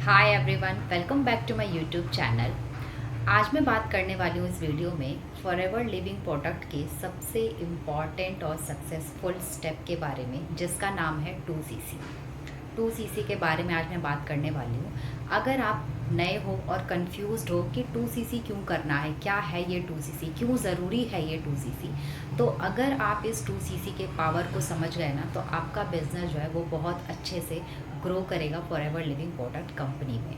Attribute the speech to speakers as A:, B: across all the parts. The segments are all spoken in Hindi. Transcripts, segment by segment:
A: Hi everyone, welcome back to my YouTube channel. आज मैं बात करने वाली हूँ इस वीडियो में फॉरएवर लिविंग प्रोडक्ट के सबसे इम्पॉर्टेंट और सक्सेसफुल स्टेप के बारे में, जिसका नाम है 2CC। 2CC के बारे में आज मैं बात करने वाली हूँ। अगर आप नए हो और कंफ्यूज्ड हो कि 2CC क्यों करना है, क्या है ये 2CC, क्यों ज़रूरी है ये 2CC, तो अगर आप इस 2CC के पावर को समझ गए ना, तो आपका बिजनेस जो है वो बहुत अच्छे से ग्रो करेगा फॉरएवर लिविंग प्रोडक्ट कंपनी में।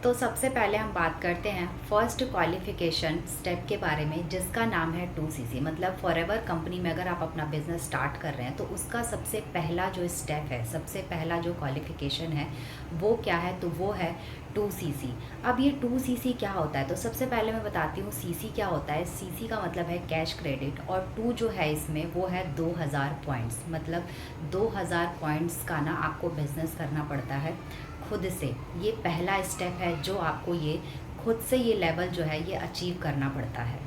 A: तो सबसे पहले हम बात करते हैं फर्स्ट क्वालिफिकेशन स्टेप के बारे में, जिसका नाम है 2CC। मतलब फॉरएवर कंपनी में अगर आप अपना बिजनेस स्टार्ट कर रहे हैं तो उसका सबसे पहला जो स्टेप है, सबसे पहला जो क्वालिफिकेशन है वो क्या है, तो वो है 2CC। अब ये 2CC क्या होता है, तो सबसे पहले मैं बताती हूँ CC क्या होता है। CC का मतलब है कैश क्रेडिट, और 2 जो है इसमें वो है 2000 पॉइंट्स। मतलब 2000 पॉइंट्स का ना आपको बिजनेस करना पड़ता है खुद से। ये पहला स्टेप है जो आपको ये खुद से ये लेवल जो है ये अचीव करना पड़ता है।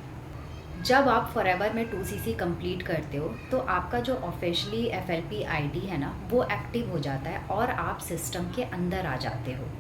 A: जब आप फॉरएवर में 2CC कंप्लीट करते हो तो आपका जो ऑफिशियली FLP ID है ना, वो एक्टिव हो जाता है और आप सिस्टम के अंदर आ जाते हो।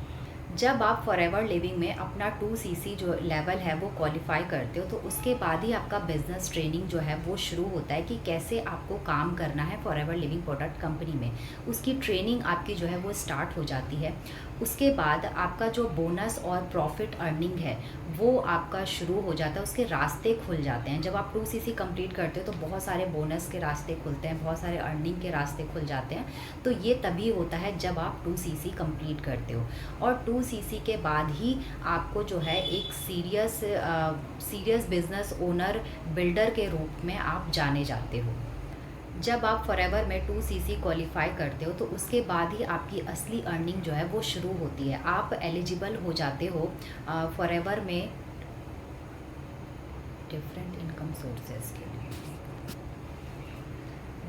A: जब आप फॉरएवर लिविंग में अपना 2CC जो लेवल है वो क्वालिफाई करते हो, तो उसके बाद ही आपका बिजनेस ट्रेनिंग जो है वो शुरू होता है कि कैसे आपको काम करना है फॉरएवर लिविंग प्रोडक्ट कंपनी में। उसकी ट्रेनिंग आपकी जो है वो स्टार्ट हो जाती है। उसके बाद आपका जो बोनस और प्रॉफिट अर्निंग है वो आपका शुरू हो जाता है, उसके रास्ते खुल जाते हैं। जब आप 2CC कंप्लीट करते हो तो बहुत सारे बोनस के रास्ते खुलते हैं, बहुत सारे अर्निंग के रास्ते खुल जाते हैं। तो ये तभी होता है जब आप 2CC कंप्लीट करते हो। और 2CC के बाद ही आपको जो है एक सीरियस बिजनेस ओनर, बिल्डर के रूप में आप जाने जाते हो। जब आप फॉरएवर में 2CC क्वालिफाई करते हो तो उसके बाद ही आपकी असली अर्निंग जो है वो शुरू होती है। आप एलिजिबल हो जाते हो फॉरएवर में डिफरेंट इनकम सोर्सेज के लिए।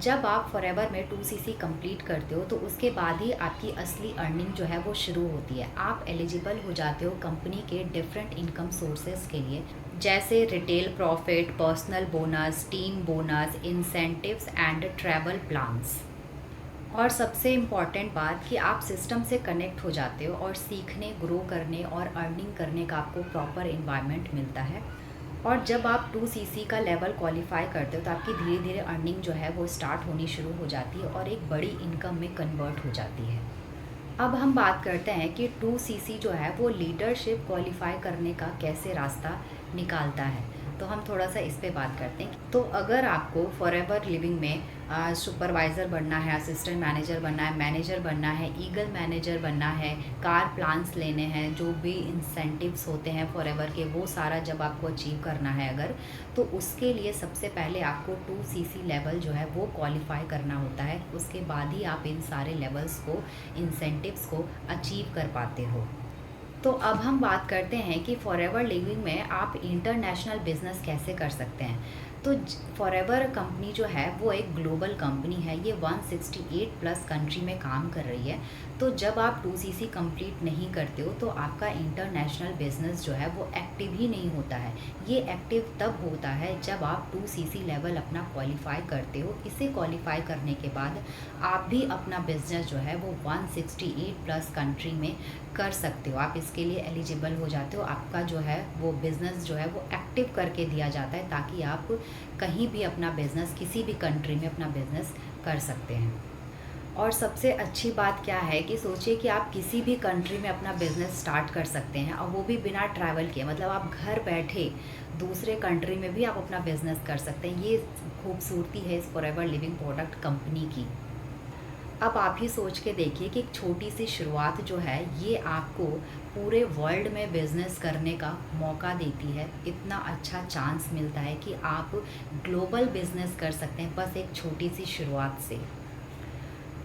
A: जब आप फॉरएवर में 2CC कंप्लीट करते हो तो उसके बाद ही आपकी असली अर्निंग जो है वो शुरू होती है। आप एलिजिबल हो जाते हो कंपनी के डिफरेंट इनकम सोर्सेज के लिए, जैसे retail profit, personal bonus, team bonus, incentives and travel plans. और सबसे इम्पॉर्टेंट बात कि आप सिस्टम से कनेक्ट हो जाते हो और सीखने, ग्रो करने और अर्निंग करने का आपको प्रॉपर इन्वायरमेंट मिलता है। और जब आप 2CC का लेवल क्वालिफाई करते हो तो आपकी धीरे धीरे अर्निंग जो है वो स्टार्ट होनी शुरू हो जाती है और एक बड़ी इनकम में कन्वर्ट हो जाती है। अब हम बात करते हैं कि 2CC जो है वो लीडरशिप क्वालिफाई करने का कैसे रास्ता निकालता है। तो हम थोड़ा सा इस पे बात करते हैं। तो अगर आपको फॉरएवर लिविंग में सुपरवाइज़र बनना है, असिस्टेंट मैनेजर बनना है, मैनेजर बनना है, ईगल मैनेजर बनना है, कार प्लान्स लेने हैं, जो भी इंसेंटिव्स होते हैं फॉरएवर के, वो सारा जब आपको अचीव करना है अगर, तो उसके लिए सबसे पहले आपको 2CC लेवल जो है वो क्वालिफाई करना होता है। उसके बाद ही आप इन सारे लेवल्स को, इंसेंटिव्स को अचीव कर पाते हो। तो अब हम बात करते हैं कि फॉरएवर लिविंग में आप इंटरनेशनल बिजनेस कैसे कर सकते हैं। तो फॉरएवर कंपनी जो है वो एक ग्लोबल कंपनी है। ये 168 प्लस कंट्री में काम कर रही है। तो जब आप 2CC कंप्लीट नहीं करते हो तो आपका इंटरनेशनल बिजनेस जो है वो एक्टिव ही नहीं होता है। ये एक्टिव तब होता है जब आप 2CC लेवल अपना क्वालिफाई करते हो। इसे क्वालिफाई करने के बाद आप भी अपना बिजनेस जो है वो 168 प्लस कंट्री में कर सकते हो। आप इसके लिए एलिजिबल हो जाते हो। आपका जो है वो बिज़नेस जो है वो एक्टिव करके दिया जाता है, ताकि आप कहीं भी अपना बिज़नेस, किसी भी कंट्री में अपना बिज़नेस कर सकते हैं। और सबसे अच्छी बात क्या है कि सोचिए कि आप किसी भी कंट्री में अपना बिज़नेस स्टार्ट कर सकते हैं, और वो भी बिना ट्रैवल किए। मतलब आप घर बैठे दूसरे कंट्री में भी आप अपना बिज़नेस कर सकते हैं। ये खूबसूरती है इस फॉरएवर लिविंग प्रोडक्ट कंपनी की। अब आप ही सोच के देखिए कि एक छोटी सी शुरुआत जो है ये आपको पूरे वर्ल्ड में बिजनेस करने का मौका देती है। इतना अच्छा चांस मिलता है कि आप ग्लोबल बिजनेस कर सकते हैं बस एक छोटी सी शुरुआत से।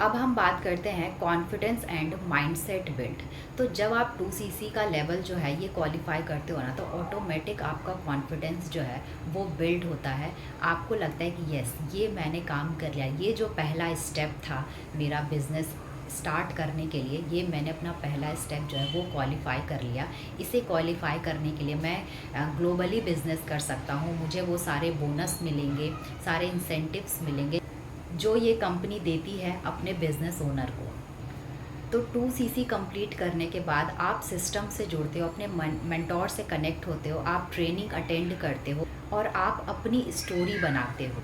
A: अब हम बात करते हैं कॉन्फिडेंस एंड माइंडसेट बिल्ड। तो जब आप 2CC का लेवल जो है ये क्वालिफाई करते हो ना, तो ऑटोमेटिक आपका कॉन्फिडेंस जो है वो बिल्ड होता है। आपको लगता है कि यस, ये मैंने काम कर लिया। ये जो पहला स्टेप था मेरा बिजनेस स्टार्ट करने के लिए, ये मैंने अपना पहला स्टेप जो है वो क्वालिफाई कर लिया। इसे क्वालिफाई करने के लिए मैं ग्लोबली बिजनेस कर सकता हूँ। मुझे वो सारे बोनस मिलेंगे, सारे इंसेंटिव्स मिलेंगे जो ये कंपनी देती है अपने बिजनेस ओनर को। तो 2 CC कंप्लीट करने के बाद आप सिस्टम से जुड़ते हो, अपने मेंटोर से कनेक्ट होते हो, आप ट्रेनिंग अटेंड करते हो और आप अपनी स्टोरी बनाते हो।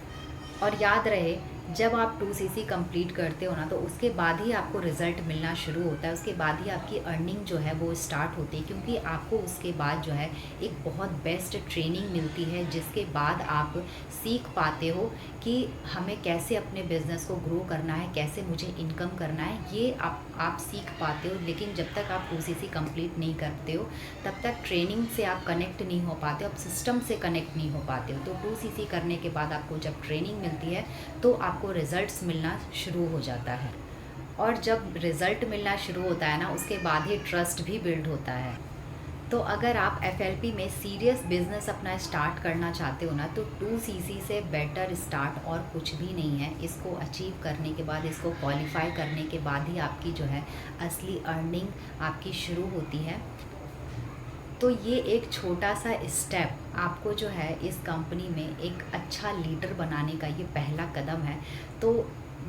A: और याद रहे, जब आप 2 CC कंप्लीट करते हो ना, तो उसके बाद ही आपको रिज़ल्ट मिलना शुरू होता है, उसके बाद ही आपकी अर्निंग जो है वो स्टार्ट होती है, क्योंकि आपको उसके बाद जो है एक बहुत बेस्ट ट्रेनिंग मिलती है, जिसके बाद आप सीख पाते हो कि हमें कैसे अपने बिज़नेस को ग्रो करना है, कैसे मुझे इनकम करना है, ये आप सीख पाते हो। लेकिन जब तक आप 2 CC कंप्लीट नहीं करते हो, तब तक ट्रेनिंग से आप कनेक्ट नहीं हो पाते हो, आप सिस्टम से कनेक्ट नहीं हो पाते हो। तो 2 CC करने के बाद आपको जब ट्रेनिंग मिलती है तो आपको रिज़ल्ट्स मिलना शुरू हो जाता है, और जब रिज़ल्ट मिलना शुरू होता है ना, उसके बाद ही ट्रस्ट भी बिल्ड होता है। तो अगर आप FLP में सीरियस बिजनेस अपना स्टार्ट करना चाहते हो ना, तो 2 CC से बेटर स्टार्ट और कुछ भी नहीं है। इसको अचीव करने के बाद, इसको क्वालिफाई करने के बाद ही आपकी जो है असली अर्निंग आपकी शुरू होती है। तो ये एक छोटा सा स्टेप आपको जो है इस कंपनी में एक अच्छा लीडर बनाने का ये पहला कदम है। तो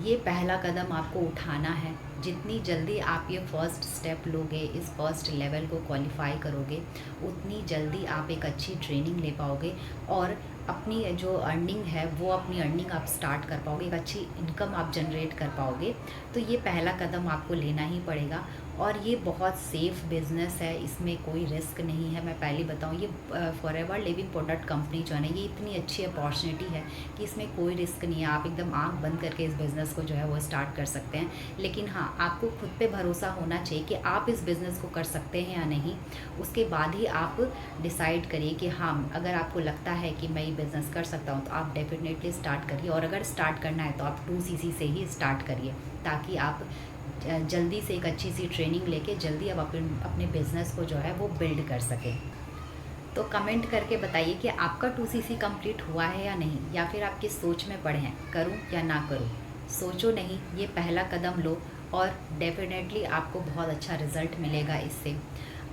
A: ये पहला कदम आपको उठाना है। जितनी जल्दी आप ये फर्स्ट स्टेप लोगे, इस फर्स्ट लेवल को क्वालिफाई करोगे, उतनी जल्दी आप एक अच्छी ट्रेनिंग ले पाओगे और अपनी जो अर्निंग है वो अपनी अर्निंग आप स्टार्ट कर पाओगे, एक अच्छी इनकम आप जनरेट कर पाओगे। तो ये पहला कदम आपको लेना ही पड़ेगा, और ये बहुत सेफ़ बिज़नेस है, इसमें कोई रिस्क नहीं है। मैं पहले बताऊँ, ये फॉरएवर लिविंग प्रोडक्ट कंपनी जो है ना, ये इतनी अच्छी अपॉर्चुनिटी है कि इसमें कोई रिस्क नहीं है। आप एकदम आँख बंद करके इस बिज़नेस को जो है वो स्टार्ट कर सकते हैं। लेकिन हाँ, आपको खुद पे भरोसा होना चाहिए कि आप इस बिज़नेस को कर सकते हैं या नहीं। उसके बाद ही आप डिसाइड करिए कि हाँ, अगर आपको लगता है कि मैं ये बिज़नेस कर सकता हूँ, तो आप डेफिनेटली स्टार्ट करिए। और अगर स्टार्ट करना है तो आप 2 CC से ही स्टार्ट करिए, ताकि आप जल्दी से एक अच्छी सी ट्रेनिंग लेके जल्दी आप अपने बिज़नेस को जो है वो बिल्ड कर सकें। तो कमेंट करके बताइए कि आपका 2 CC कंप्लीट हुआ है या नहीं, या फिर आप किस सोच में पड़े हैं, करूं या ना करूं। सोचो नहीं, ये पहला कदम लो और डेफिनेटली आपको बहुत अच्छा रिज़ल्ट मिलेगा इससे।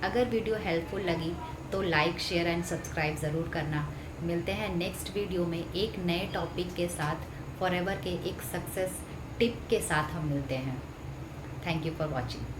A: अगर वीडियो हेल्पफुल लगी तो लाइक, शेयर एंड सब्सक्राइब ज़रूर करना। मिलते हैं नेक्स्ट वीडियो में एक नए टॉपिक के साथ, फॉरएवर के एक सक्सेस टिप के साथ हम मिलते हैं। Thank you for watching.